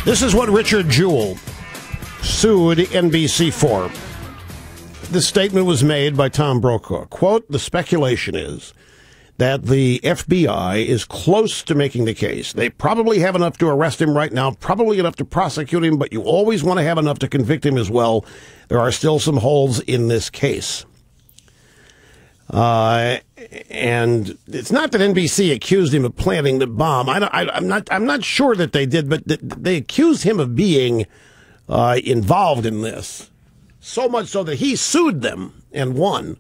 This is what Richard Jewell sued NBC for. This statement was made by Tom Brokaw. Quote, the speculation is that the FBI is close to making the case. They probably have enough to arrest him right now, probably enough to prosecute him, but you always want to have enough to convict him as well. There are still some holes in this case. And it's not that NBC accused him of planting the bomb. I'm not sure that they did, but they accused him of being involved in this. So much so that he sued them and won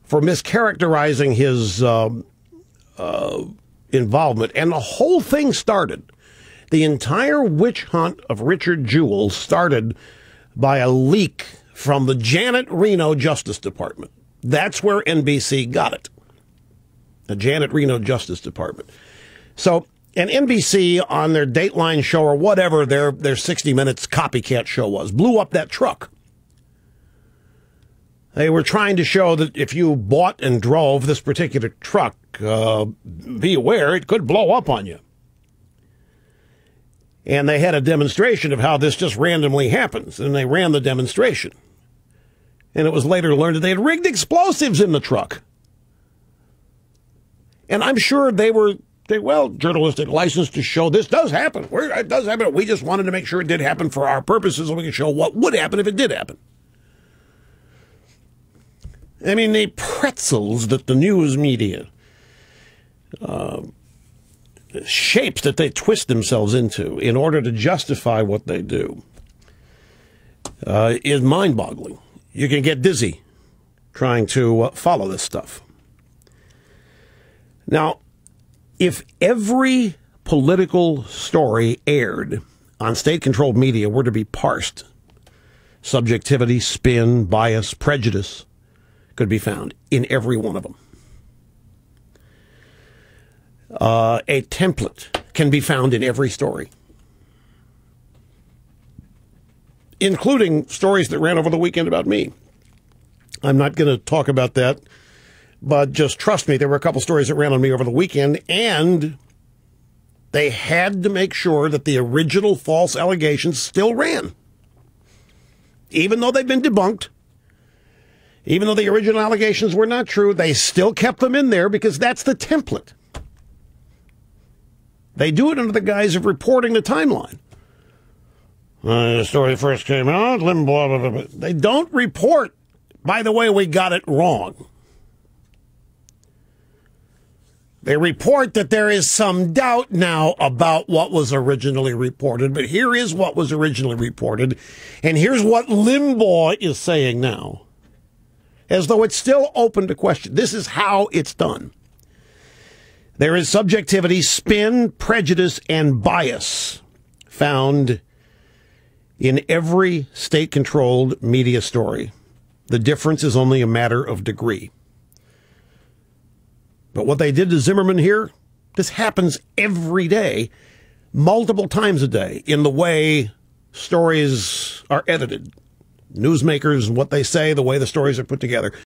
for mischaracterizing his involvement. And the whole thing started. The entire witch hunt of Richard Jewell started by a leak from the Janet Reno Justice Department. That's where NBC got it. The Janet Reno Justice Department. So, and NBC on their Dateline show or whatever their 60 Minutes copycat show was, blew up that truck. They were trying to show that if you bought and drove this particular truck, be aware it could blow up on you. And they had a demonstration of how this just randomly happens, and they ran the demonstration. And it was later learned that they had rigged explosives in the truck. And I'm sure they were, journalistic license to show this does happen. It does happen. We just wanted to make sure it did happen for our purposes so we could show what would happen if it did happen. I mean, the pretzels that the news media, shapes that they twist themselves into in order to justify what they do, is mind-boggling. You can get dizzy trying to follow this stuff. Now, if every political story aired on state-controlled media were to be parsed, subjectivity, spin, bias, prejudice could be found in every one of them. A template can be found in every story, including stories that ran over the weekend about me. I'm not going to talk about that, but just trust me, there were a couple stories that ran on me over the weekend, and they had to make sure that the original false allegations still ran. Even though they've been debunked, even though the original allegations were not true, they still kept them in there because that's the template. They do it under the guise of reporting the timeline. The story first came out, blah, blah, blah, blah. They don't report, by the way, we got it wrong. They report that there is some doubt now about what was originally reported, but here is what was originally reported, and here's what Limbaugh is saying now, as though it's still open to question. This is how it's done. There is subjectivity, spin, prejudice, and bias found in every state-controlled media story. The difference is only a matter of degree. But what they did to Zimmerman here, this happens every day, multiple times a day, in the way stories are edited. Newsmakers, what they say, the way the stories are put together.